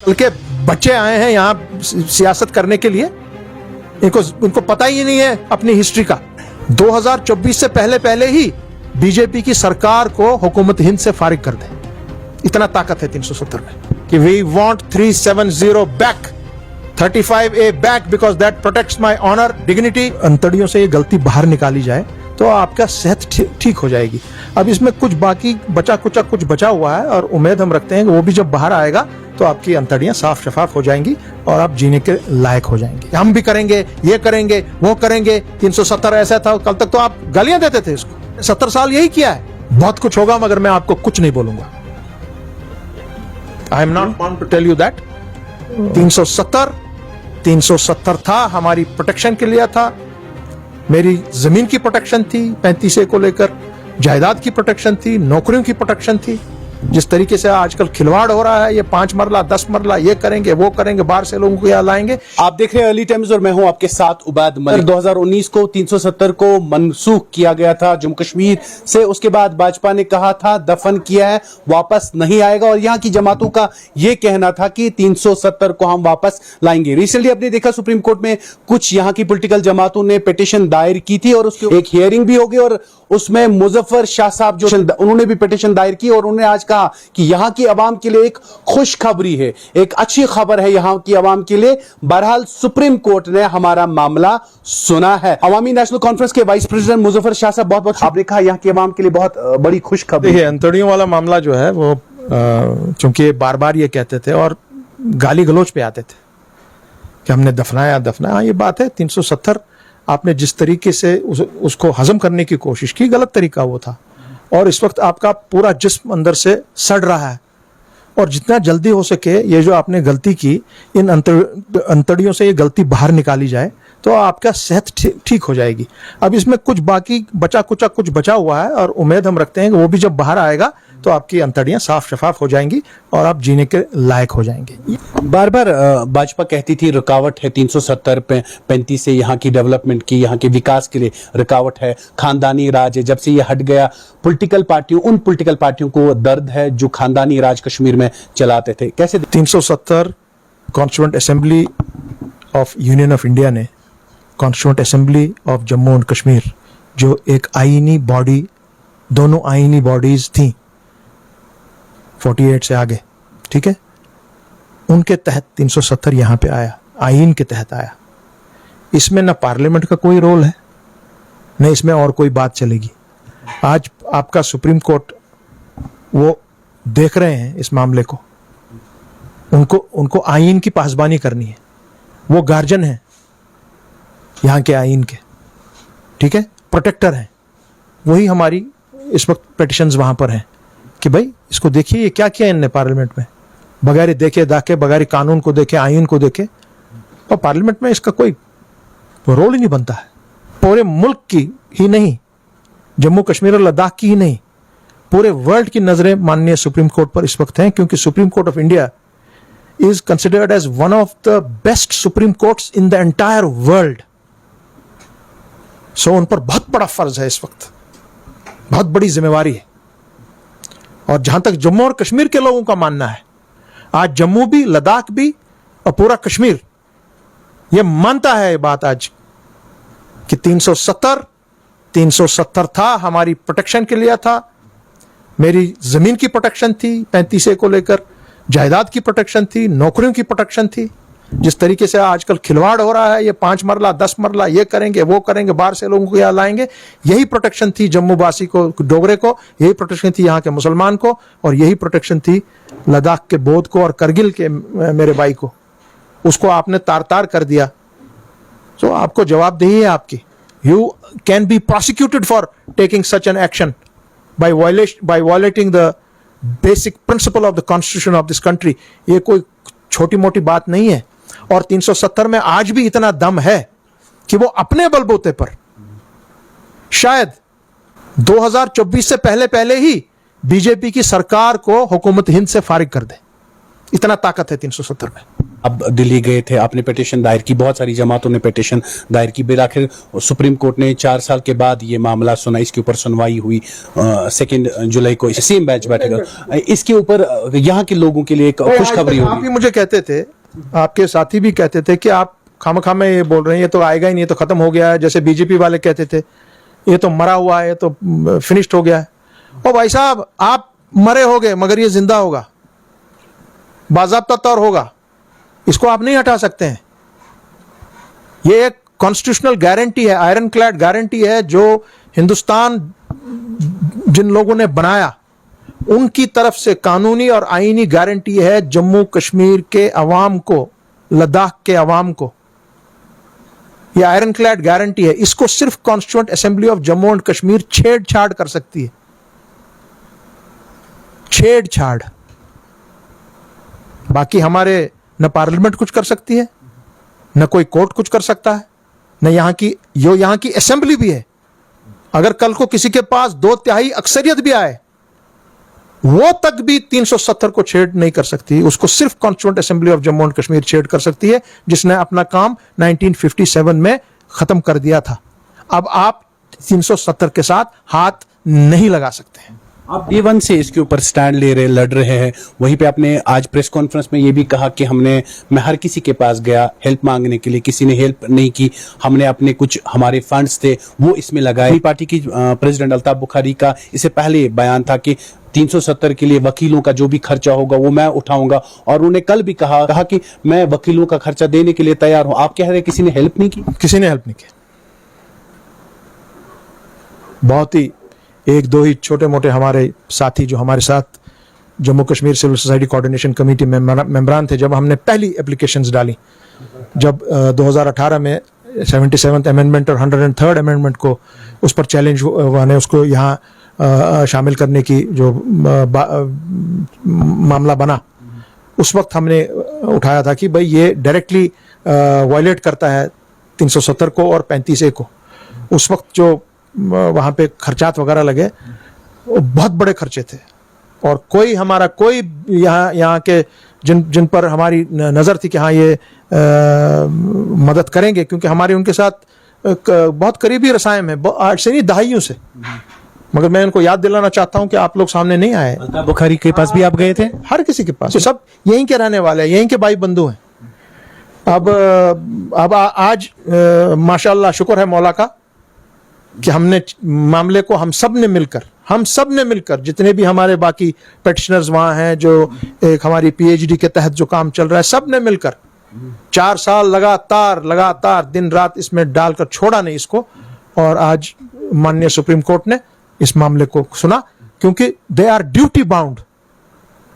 कल के बच्चे आए हैं यहाँ सियासत करने के लिए, इनको पता ही नहीं है अपनी हिस्ट्री का। 2024 से पहले ही बीजेपी की सरकार को हुकूमत हिंद से फारिग कर दे, इतना ताकत है 370 में कि we want 370 back, 35A back because that protects my honour dignity. अंतड़ियों से ये गलती बाहर निकाली जाए तो आपका सेहत ठीक हो जाएगी। अब इसमें कुछ बाकी कुछ बचा हुआ है और उम्मीद हम रखते हैं कि वो भी जब बाहर आएगा तो आपकी अंतड़ियां साफ शफाफ हो जाएंगी और आप जीने के लायक हो जाएंगे। हम भी करेंगे, ये करेंगे, वो करेंगे। 370 ऐसा था, कल तक तो आप गालियां देते थे इसको। 70 साल यही किया है। बहुत कुछ होगा मगर मैं आपको कुछ नहीं बोलूंगा। I am not want to tell you that. 370 था, हमारी प्रोटेक्शन के लिए था। मेरी जमीन की प्रोटेक्शन थी, 35A को लेकर जायदाद की प्रोटेक्शन थी, नौकरियों की प्रोटेक्शन थी। जिस तरीके से आजकल खिलवाड़ हो रहा है, ये 5 मरला 10 मरला ये करेंगे वो करेंगे, बाहर से लोगों को यहाँ लाएंगे। आप देख रहे हैं अर्ली टाइम्स और मैं हूं आपके साथ उबैद मलिक। 2019 को 370 को मनसूख किया गया था जम्मू कश्मीर से। उसके बाद भाजपा ने कहा था दफन किया है, वापस नहीं आएगा, और यहां की जमातों का यह कहना था कि 370 को हम वापस लाएंगे। रिसेंटली आपने देखा सुप्रीम कोर्ट में कुछ यहां की पॉलिटिकल जमातों ने पिटीशन दायर की थी और उसकी एक हियरिंग भी हो गई, और उसमें मुजफ्फर शाह साहब जो उन्होंने भी पिटीशन दायर की और उन्होंने आज कहा कि यहां की आवाम के लिए एक खुशखबरी है, एक अच्छी खबर है यहां की आवाम के लिए। बहरहाल सुप्रीम कोर्ट ने हमारा मामला सुना है। अवामी नेशनल कॉन्फ्रेंस के वाइस प्रेसिडेंट मुजफ्फर शाह साहब, बहुत बहुत आपने कहा यहां की आवाम के लिए बहुत बड़ी खुशखबरी है। अंतड़ियों वाला मामला जो है वो चूंकि बार बार ये कहते थे और गाली गलोच पे आते थे कि हमने दफनाया, ये बात है। 370 आपने जिस तरीके से उसको हजम करने की कोशिश की, गलत तरीका वो था। और इस वक्त आपका पूरा जिस्म अंदर से सड़ रहा है, और जितना जल्दी हो सके ये जो आपने गलती की, इन अंतड़ियों से ये गलती बाहर निकाली जाए तो आपका सेहत ठीक हो जाएगी। अब इसमें कुछ बाकी कुछ बचा हुआ है और उम्मीद हम रखते हैं कि वो भी जब बाहर आएगा तो आपकी अंतड़ियां साफ शफाफ हो जाएंगी और आप जीने के लायक हो जाएंगे। बार बार भाजपा कहती थी रुकावट है 370 पे 35 से यहाँ की डेवलपमेंट की, यहाँ के विकास के लिए रुकावट है, खानदानी राज है। जब से ये हट गया उन पॉलिटिकल पार्टियों को दर्द है जो खानदानी राज कश्मीर में चलाते थे। कैसे 370 constituent assembly of union of India ने constituent assembly of Jammu and Kashmir, जो एक आईनी बॉडी, दोनों आईनी बॉडीज थी 48 से आगे, ठीक है, उनके तहत 370 यहां पे आया, आईन के तहत आया। इसमें ना पार्लियामेंट का कोई रोल है, न इसमें और कोई बात चलेगी। आज आपका सुप्रीम कोर्ट वो देख रहे हैं इस मामले को, उनको आईन की पासबानी करनी है। वो गार्जियन है यहां के आईन के, ठीक है, प्रोटेक्टर हैं। वही हमारी इस वक्त पिटीशंस वहां पर हैं कि भाई इसको देखिए, ये क्या किया इनने पार्लियामेंट में, बगैर देखे दाखे, बगैर कानून को देखे, आईन को देखे। और पार्लियामेंट में इसका कोई रोल ही नहीं बनता है। पूरे मुल्क की ही नहीं, जम्मू कश्मीर और लद्दाख की ही नहीं, पूरे वर्ल्ड की नजरें माननीय सुप्रीम कोर्ट पर इस वक्त हैं, क्योंकि supreme court of India is considered as one of the best supreme courts in the entire world. So उन पर बहुत बड़ा फर्ज है इस वक्त, बहुत बड़ी जिम्मेवारी है। और जहां तक जम्मू और कश्मीर के लोगों का मानना है, आज जम्मू भी, लद्दाख भी और पूरा कश्मीर यह मानता है, ये बात आज, कि 370 था, हमारी प्रोटेक्शन के लिए था। मेरी जमीन की प्रोटेक्शन थी, 35A को लेकर जायदाद की प्रोटेक्शन थी, नौकरियों की प्रोटेक्शन थी। जिस तरीके से आजकल खिलवाड़ हो रहा है, ये 5 मरला 10 मरला ये करेंगे वो करेंगे, बाहर से लोगों को यहाँ लाएंगे, यही प्रोटेक्शन थी जम्मू वासी को, डोगरे को, यही प्रोटेक्शन थी यहाँ के मुसलमान को, और यही प्रोटेक्शन थी लद्दाख के बौद्ध को और करगिल के मेरे भाई को। उसको आपने तार कर दिया, तो आपको जवाबदेही है आपकी। You can be prosecuted for taking such an action by violating the basic principle of the constitution of this country. ये कोई छोटी मोटी बात नहीं है। और 370 में आज भी इतना दम है कि वो अपने बलबूते पर शायद 2024 से पहले ही बीजेपी की सरकार को हुकूमत हिंद से फारिग कर दे, इतना ताकत है 370 में। अब दिल्ली गए थे, आपने पिटीशन दायर की, बहुत सारी जमातों ने पिटीशन दायर की, फिर आखिर सुप्रीम कोर्ट ने 4 साल के बाद ये मामला सुना, इसके ऊपर सुनवाई हुई 2 जुलाई को, सेम बेंच बैठेगा। इसके ऊपर यहाँ के लोगों के लिए एक खुशखबरी आप होगी। ही मुझे कहते थे, आपके साथी भी कहते थे कि आप खामखा में ये बोल रहे हैं, ये तो आएगा ही नहीं, ये तो खत्म हो गया है। जैसे बीजेपी वाले कहते थे ये तो मरा हुआ है, ये तो फिनिश्ड हो गया है। और भाई साहब, आप मरे होगे मगर ये जिंदा होगा, बाज़ाब्ता तौर होगा, इसको आप नहीं हटा सकते हैं। ये एक कॉन्स्टिट्यूशनल गारंटी है, आयरन क्लैड गारंटी है, जो हिंदुस्तान जिन लोगों ने बनाया उनकी तरफ से कानूनी और आईनी गारंटी है जम्मू कश्मीर के अवाम को, लद्दाख के अवाम को। यह आयरन क्लैड गारंटी है। इसको सिर्फ constituent assembly of Jammu and Kashmir छेड़छाड़ कर सकती है, छेड़छाड़। बाकी हमारे न पार्लियामेंट कुछ कर सकती है, न कोई कोर्ट कुछ कर सकता है, न यहाँ की असेंबली भी है। अगर कल को किसी के पास 2/3 अक्सरियत भी आए, वो तक भी 370 को छेड़ नहीं कर सकती। उसको सिर्फ constituent assembly of Jammu and Kashmir छेड़ कर सकती है, जिसने अपना काम 1957 में खत्म कर दिया था। अब आप 370 के साथ हाथ नहीं लगा सकते हैं। आप डे वन से इसके ऊपर स्टैंड ले रहे, लड़ रहे हैं। वहीं पे आपने आज प्रेस कॉन्फ्रेंस में ये भी कहा कि मैं हर किसी के पास गया हेल्प मांगने के लिए, किसी ने हेल्प नहीं की। हमने अपने कुछ हमारे फंड्स थे वो इसमें लगाए। पार्टी की प्रेसिडेंट अल्ताफ बुखारी का इससे पहले बयान था कि 370 के लिए वकीलों का जो भी खर्चा होगा वो मैं उठाऊंगा, और उन्होंने कल भी कहा कि मैं वकीलों का खर्चा देने के लिए तैयार हूं। आप कह रहे हैं किसी ने हेल्प नहीं की? किसी ने हेल्प नहीं की। बहुत ही 1-2 ही छोटे मोटे हमारे साथी जो हमारे साथ Jammu Kashmir civil society coordination committee में मेंबरान थे, जब हमने पहली एप्लीकेशंस डाली, जब 2018 में 77th अमेंडमेंट और 103rd अमेंडमेंट को उस पर चैलेंज हुआ ने उसको यहाँ शामिल करने की जो मामला बना, उस वक्त हमने उठाया था कि भाई ये डायरेक्टली वायलेट करता है 370 को और 35A को। उस वक्त जो वहाँ पे खर्चात वगैरह लगे वो बहुत बड़े खर्चे थे, और कोई यहाँ के जिन पर हमारी नज़र थी कि हाँ ये मदद करेंगे, क्योंकि हमारे उनके साथ बहुत करीबी रसायन है आज से नहीं दहाइयों से। मगर मैं उनको याद दिलाना चाहता हूँ कि आप लोग सामने नहीं आए। अल्ताफ बुखारी के पास भी आप गए थे? हर किसी के पास, सब यहीं के रहने वाले हैं, यहीं के भाई बंधु हैं। अब आज माशाल्लाह शुक्र है मौला का कि हमने मामले को हम सब ने मिलकर जितने भी हमारे बाकी पेटिशनर्स वहाँ हैं, जो एक हमारी PhD के तहत जो काम चल रहा है, सब ने मिलकर 4 साल लगातार दिन रात इसमें डालकर छोड़ा नहीं इसको। और आज माननीय सुप्रीम कोर्ट ने इस मामले को सुना, क्योंकि they are duty bound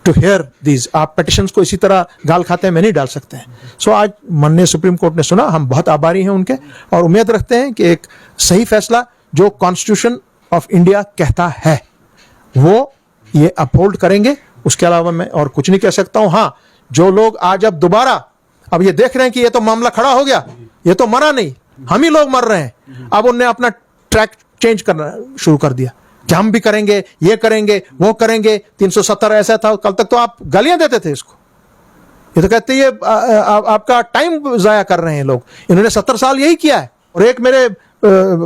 to hear these. आप पेटिशंस को इसी तरह गाल खाते में नहीं डाल सकते हैं। सो आज माननीय सुप्रीम कोर्ट ने सुना, हम बहुत आभारी हैं उनके, और उम्मीद रखते हैं कि एक सही फैसला जो कॉन्स्टिट्यूशन ऑफ इंडिया कहता है वो ये अपहोल्ड करेंगे। उसके अलावा मैं और कुछ नहीं कह सकता हूं। हाँ, जो लोग आज अब दोबारा अब ये देख रहे हैं कि ये तो मामला खड़ा हो गया, ये तो मरा नहीं, हम ही लोग मर रहे हैं, अब उनने अपना ट्रैक चेंज करना शुरू कर दिया कि हम भी करेंगे, ये करेंगे, वो करेंगे। 370 ऐसा था, कल तक तो आप गालियां देते थे इसको, ये तो कहते ये आपका टाइम जाया कर रहे हैं लोग। इन्होंने 70 साल यही किया है। और एक मेरे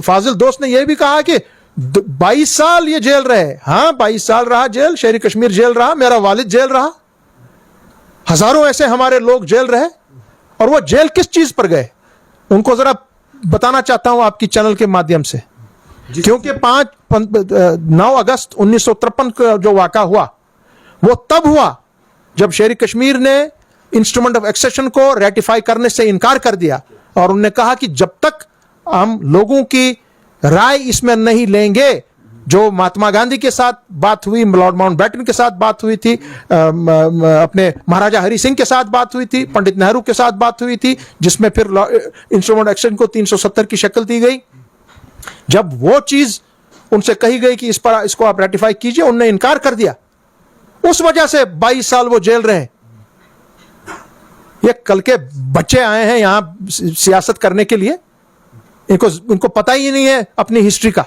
फाजिल दोस्त ने यह भी कहा कि 22 साल ये जेल रहे। हाँ, 22 साल रहा जेल, शेरी कश्मीर जेल रहा, मेरा वालिद जेल रहा, हजारों ऐसे हमारे लोग जेल रहे। और वो जेल किस चीज पर गए, उनको जरा बताना चाहता हूं आपकी चैनल के माध्यम से, क्योंकि 9 अगस्त 1953 का जो वाक़ा हुआ वो तब हुआ जब शेरी कश्मीर ने इंस्ट्रूमेंट ऑफ एक्सेशन को रेटिफाई करने से इनकार कर दिया, और उन्होंने कहा कि जब तक हम लोगों की राय इसमें नहीं लेंगे, जो महात्मा गांधी के साथ बात हुई, लॉर्ड माउंटबेटन के साथ बात हुई थी, अपने महाराजा हरि सिंह के साथ बात हुई थी, पंडित नेहरू के साथ बात हुई थी, जिसमें फिर इंस्ट्रूमेंट एक्शन को 370 की शक्ल दी गई। जब वो चीज उनसे कही गई कि इसको आप रेटिफाई कीजिए, उन्होंने इनकार कर दिया। उस वजह से 22 साल वो जेल रहे। ये कल के बच्चे आए हैं यहां सियासत करने के लिए, इनको पता ही नहीं है अपनी हिस्ट्री का।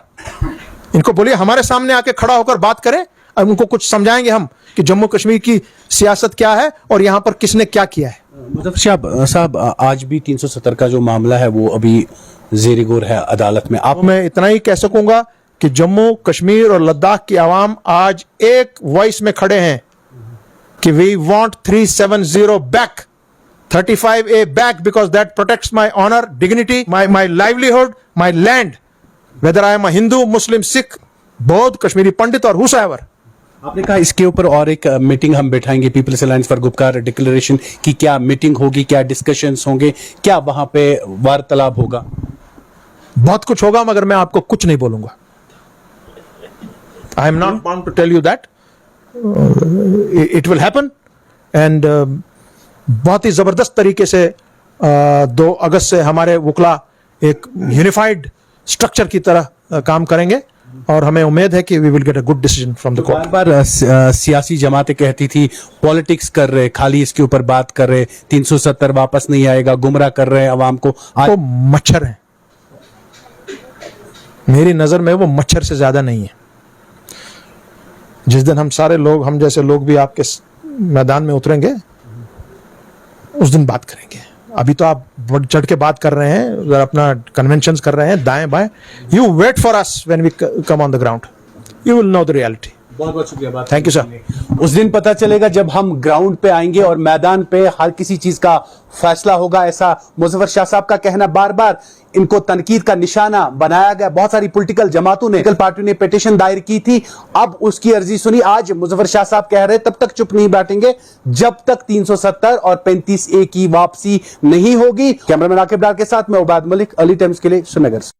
इनको बोलिए हमारे सामने आके खड़ा होकर बात करें, अब उनको कुछ समझाएंगे हम कि जम्मू कश्मीर की सियासत क्या है और यहां पर किसने क्या किया है। मुजफ्फर साहब आज भी 370 का जो मामला है वो अभी जेर गौर है अदालत में। आप अब मैं इतना ही कह सकूंगा कि जम्मू कश्मीर और लद्दाख की आवाम आज एक वॉइस में खड़े हैं कि we want 370 back, 35A back, because that protects my honor, dignity, my livelihood, my land, whether I am a Hindu, Muslim, Sikh, बौद्ध, कश्मीरी पंडित और whosoever। आपने कहा इसके ऊपर और एक मीटिंग हम बैठाएंगे, people's alliance for Gupkar declaration की क्या मीटिंग होगी, क्या डिस्कशंस होंगे, क्या वहां पे वार्तालाप होगा? बहुत कुछ होगा मगर मैं आपको कुछ नहीं बोलूंगा। I am not bound to tell you that. It will happen and बहुत ही जबरदस्त तरीके से 2 अगस्त से हमारे वकला एक यूनिफाइड स्ट्रक्चर की तरह काम करेंगे और हमें उम्मीद है कि we will get a good decision from the court. बार बार सियासी जमातें कहती थी पॉलिटिक्स कर रहे, खाली इसके ऊपर बात कर रहे, 370 वापस नहीं आएगा, गुमराह कर रहे हैं अवाम को। वो मच्छर है, मेरी नजर में वो मच्छर से ज्यादा नहीं है। जिस दिन हम सारे लोग, हम जैसे लोग भी आपके मैदान में उतरेंगे उस दिन बात करेंगे। अभी तो आप बढ़ चढ़ के बात कर रहे हैं, अपना कन्वेंशंस कर रहे हैं दाएं बाएं। You wait for us when we come on the ground, you will know the reality. बहुत बहुत शुक्रिया। Thank you sir. उस दिन पता चलेगा जब हम ग्राउंड पे आएंगे और मैदान पे हर किसी चीज का फैसला होगा, ऐसा मुजफ्फर शाह साहब का कहना। बार बार इनको तनकीद का निशाना बनाया गया। बहुत सारी पॉलिटिकल जमातों ने, पॉलिटिकल पार्टी ने पिटीशन दायर की थी, अब उसकी अर्जी सुनी। आज मुजफ्फर शाह साहब कह रहे तब तक चुप नहीं बैठेंगे जब तक 370 और 35A की वापसी नहीं होगी। कैमरामैन आकिब डार के साथ मैं उबाद मलिक, अर्ली टाइम्स के लिए श्रीनगर से।